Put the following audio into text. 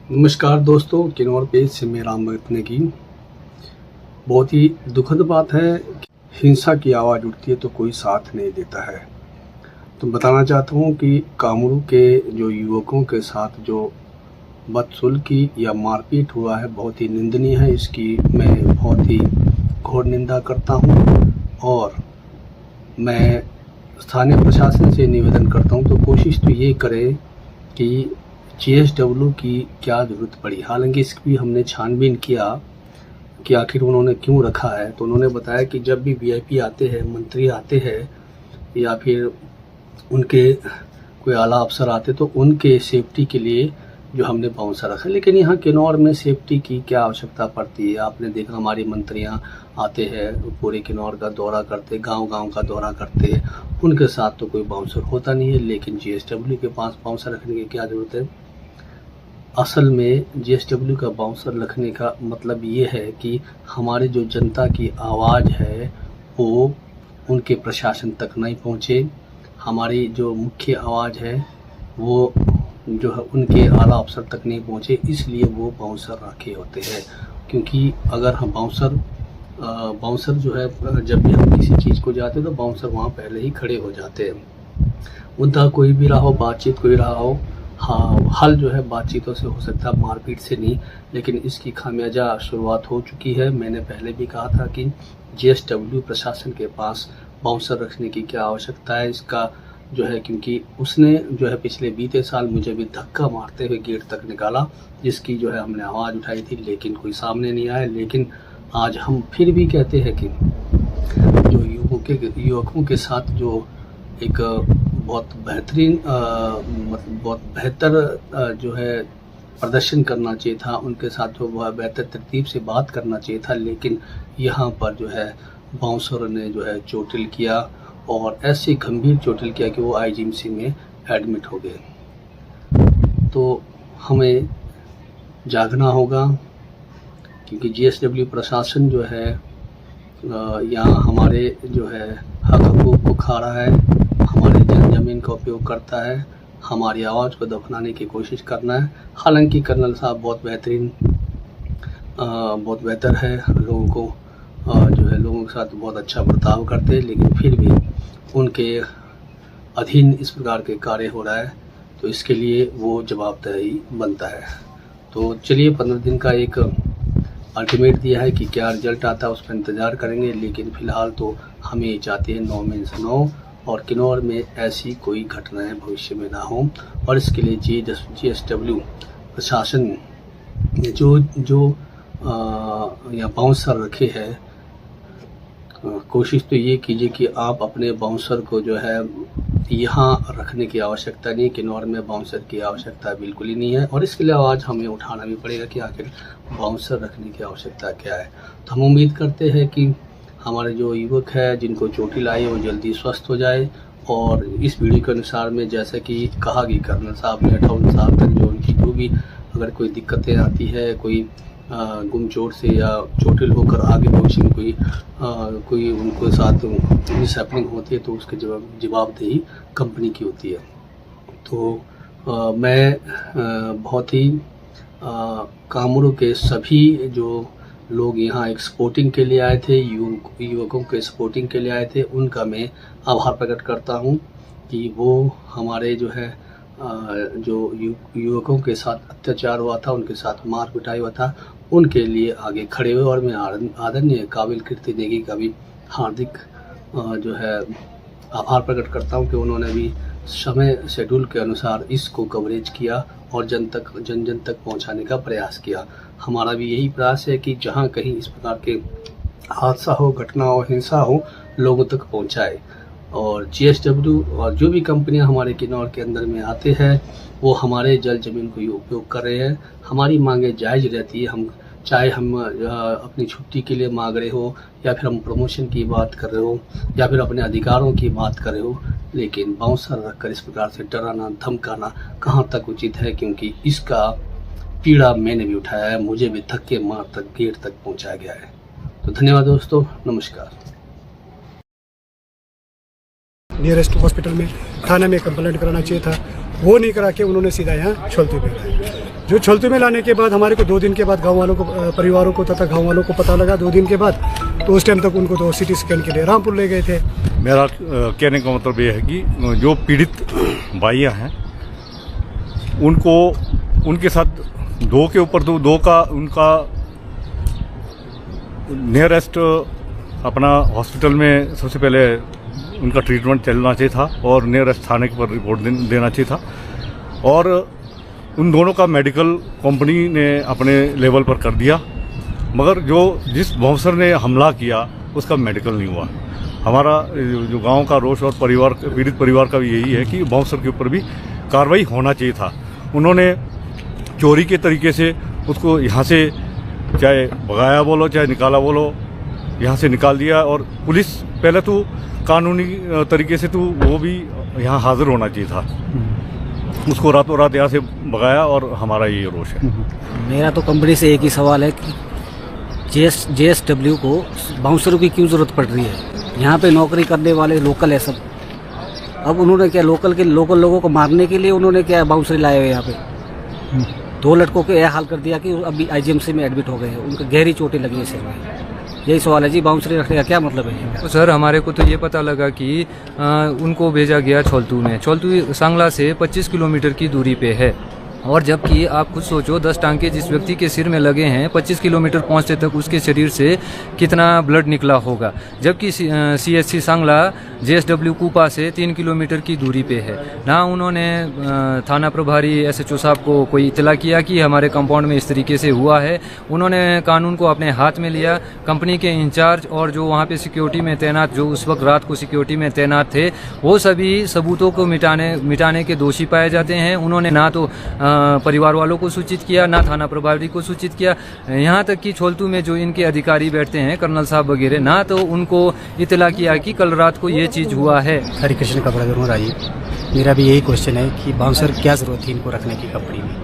नमस्कार दोस्तों, किन्नौर पेज से मैं राम भगत नेगी। बहुत ही दुखद बात है कि हिंसा की आवाज़ उठती है तो कोई साथ नहीं देता है। तो बताना चाहता हूँ कि कामरू के जो युवकों के साथ जो बदसलूकी या मारपीट हुआ है बहुत ही निंदनीय है। इसकी मैं बहुत ही घोर निंदा करता हूँ और मैं स्थानीय प्रशासन से निवेदन करता हूँ तो कोशिश तो ये करें कि जीएसडब्ल्यू की क्या ज़रूरत पड़ी। हालांकि इसकी हमने छानबीन किया कि आखिर उन्होंने क्यों रखा है। तो उन्होंने बताया कि जब भी वीआईपी आते हैं, मंत्री आते हैं या फिर उनके कोई आला अफसर आते तो उनके सेफ्टी के लिए जो हमने बाउंसर रखा। लेकिन यहाँ किन्नौर में सेफ्टी की क्या आवश्यकता पड़ती है। आपने देखा हमारी मंत्रियाँ आते हैं, पूरे किन्नौर का दौरा करते, गांव-गांव का दौरा करते, उनके साथ तो कोई बाउंसर होता नहीं है। लेकिन जीएसडब्ल्यू के पास बाउंसर रखने की क्या ज़रूरत है। असल में जीएसडब्ल्यू का बाउंसर रखने का मतलब ये है कि हमारी जो जनता की आवाज़ है वो उनके प्रशासन तक नहीं पहुँचे। हमारी जो मुख्य आवाज़ है वो जो है उनके आला अफसर तक नहीं पहुँचे, इसलिए वो बाउंसर रखे होते हैं। क्योंकि अगर हम बाउंसर जो है जब भी हम किसी चीज़ को जाते हैं तो बाउंसर वहाँ पहले ही खड़े हो जाते हैं। मुद्दा कोई भी रहा हो, बातचीत कोई रहा हो, हाँ, हल जो है बातचीतों से हो सकता है, मारपीट से नहीं। लेकिन इसकी खामियाजा शुरुआत हो चुकी है। मैंने पहले भी कहा था कि जीएसडब्ल्यू प्रशासन के पास बाउंसर रखने की क्या आवश्यकता है। इसका जो है क्योंकि उसने जो है पिछले बीते साल मुझे भी धक्का मारते हुए गेट तक निकाला, जिसकी जो है हमने आवाज़ उठाई थी लेकिन कोई सामने नहीं आया। लेकिन आज हम फिर भी कहते हैं कि जो युवकों के साथ जो एक बहुत बेहतरीन मतलब बहुत बेहतर जो है प्रदर्शन करना चाहिए था, उनके साथ जो वह बेहतर तरतीब से बात करना चाहिए था। लेकिन यहाँ पर जो है बाउंसर ने जो है चोटिल किया और ऐसी गंभीर चोटिल किया कि वो आईजीएमसी में एडमिट हो गए। तो हमें जागना होगा क्योंकि जीएसडब्ल्यू प्रशासन जो है यहाँ हमारे जो है हक हकूक़ को खा रहा है, हमारे ज़मीन का उपयोग करता है, हमारी आवाज़ को दफनाने की कोशिश करना है। हालांकि कर्नल साहब बहुत बेहतर है, लोगों को जो है लोगों के साथ बहुत अच्छा बर्ताव करते हैं, लेकिन फिर भी उनके अधीन इस प्रकार के कार्य हो रहा है तो इसके लिए वो जवाबदेही बनता है। तो चलिए 15 दिन का एक अल्टीमेट दिया है कि क्या रिजल्ट आता है उस पर इंतज़ार करेंगे। लेकिन फ़िलहाल तो हम ये चाहते हैं 9 में से 9 और किन्नौर में ऐसी कोई घटनाएं भविष्य में ना हो। और इसके लिए जीएसडब्ल्यू प्रशासन ने जो या बाउंसर रखे हैं, कोशिश तो ये कीजिए कि आप अपने बाउंसर को जो है यहाँ रखने की आवश्यकता नहीं। किन्नौर में बाउंसर की आवश्यकता बिल्कुल ही नहीं है और इसके लिए आवाज़ हमें उठाना भी पड़ेगा कि आखिर बाउंसर रखने की आवश्यकता क्या है। तो हम उम्मीद करते हैं कि हमारे जो युवक है जिनको चोटिल आई है वो जल्दी स्वस्थ हो जाए। और इस वीडियो के अनुसार में जैसे कि कहा कि कर्नल साहब ने 58 साल तक जो उनकी जो भी अगर कोई दिक्कतें आती है, कोई गुमचोट से या चोटिल होकर आगे भविष्य में कोई उनके साथ मिसहैपनिंग होती है तो उसके जवाबदेही कंपनी की होती है। तो मैं बहुत ही कामरू के सभी जो लोग यहाँ एक सपोर्टिंग के लिए आए थे, युवकों के सपोर्टिंग के लिए आए थे, उनका मैं आभार प्रकट करता हूँ कि वो हमारे जो है जो युवकों के साथ अत्याचार हुआ था, उनके साथ मार पिटाई हुआ था, उनके लिए आगे खड़े हुए। और मैं आदरणीय काबिल कीर्ति नेगी का भी हार्दिक जो है आभार प्रकट करता हूँ कि उन्होंने भी समय शेड्यूल के अनुसार इसको कवरेज किया और जन जन तक पहुँचाने का प्रयास किया। हमारा भी यही प्रयास है कि जहाँ कहीं इस प्रकार के हादसा हो, घटना हो, हिंसा हो, लोगों तक पहुँचाए। और जीएसडब्ल्यू और जो भी कंपनियां हमारे किन्नौर के अंदर में आते हैं वो हमारे जल ज़मीन को ही उपयोग कर रहे हैं। हमारी मांगे जायज़ रहती है, हम चाहे हम अपनी छुट्टी के लिए मांग रहे हो या फिर हम प्रमोशन की बात कर रहे हो या फिर अपने अधिकारों की बात कर रहे हो। लेकिन बाउंसर रखकर इस प्रकार से डराना धमकाना कहाँ तक उचित है, क्योंकि इसका पीड़ा मैंने भी उठाया है, मुझे भी धक्के मार तक गेट तक पहुँचाया गया है। तो धन्यवाद दोस्तों, नमस्कार। नियरेस्ट हॉस्पिटल में थाना में कंप्लेंट कराना चाहिए था, वो नहीं करा के उन्होंने सीधा यहाँ छोलते भेजा। जो छोलतू में लाने के बाद हमारे को 2 दिन के बाद गांव वालों को, परिवारों को तथा गांव वालों को पता लगा 2 दिन के बाद, तो उस टाइम तक उनको तो सिटी स्कैन के लिए रामपुर ले गए थे। मेरा कहने का मतलब ये है कि जो पीड़ित भाइयाँ हैं उनको, उनके साथ 2 के ऊपर 2 का उनका नियरेस्ट अपना हॉस्पिटल में सबसे पहले उनका ट्रीटमेंट चलना चाहिए था और नियरेस्ट थाने पर रिपोर्ट देना चाहिए था, और उन दोनों का मेडिकल कंपनी ने अपने लेवल पर कर दिया, मगर जिस बाउंसर ने हमला किया उसका मेडिकल नहीं हुआ। हमारा जो गांव का रोष और पीड़ित परिवार का भी यही है कि बाउंसर के ऊपर भी कार्रवाई होना चाहिए था। उन्होंने चोरी के तरीके से उसको यहाँ से चाहे भगाया बोलो चाहे निकाला बोलो, यहाँ से निकाल दिया, और पुलिस पहले तो कानूनी तरीके से तो वो भी यहाँ हाजिर होना चाहिए था, उसको रातों रात यहाँ से भगाया, और हमारा ये रोष है। मेरा तो कंपनी से एक ही सवाल है कि JSW को बाउंसरों की क्यों ज़रूरत पड़ रही है? यहाँ पे नौकरी करने वाले लोकल है सब। अब उन्होंने क्या लोकल लोगों को मारने के लिए उन्होंने क्या बाउंसर लाए हुए यहाँ पे? 2 लड़कों को यह हाल कर दिया कि अभी IGMC में एडमिट हो गए हैं, उनको गहरी चोटें लगी है सिर में। यही सवाल है जी, बाउंसरी रखने का क्या मतलब है? तो सर हमारे को तो ये पता लगा कि उनको भेजा गया छोलतू में। छोलतू सांगला से 25 किलोमीटर की दूरी पे है, और जबकि आप खुद सोचो 10 टांके जिस व्यक्ति के सिर में लगे हैं 25 किलोमीटर पहुंचते तक उसके शरीर से कितना ब्लड निकला होगा, जबकि CHC सांगला JSW कूपा से 3 किलोमीटर की दूरी पे है। ना उन्होंने थाना प्रभारी SHO साहब को कोई इतला किया कि हमारे कंपाउंड में इस तरीके से हुआ है। उन्होंने कानून को अपने हाथ में लिया। कंपनी के इंचार्ज और जो वहाँ पे सिक्योरिटी में तैनात, जो उस वक्त रात को सिक्योरिटी में तैनात थे, वो सभी सबूतों को मिटाने के दोषी पाए जाते हैं। उन्होंने ना तो परिवार वालों को सूचित किया, ना थाना प्रभारी को सूचित किया, यहाँ तक कि छोलतू में जो इनके अधिकारी बैठते हैं कर्नल साहब वगैरह, ना तो उनको इतला किया कि कल रात को ये चीज़ हुआ है। हरिकृष्ण का ब्रदर हूँ राजीव। मेरा भी यही क्वेश्चन है कि बाउंसर क्या ज़रूरत थी इनको रखने की कंपनी में?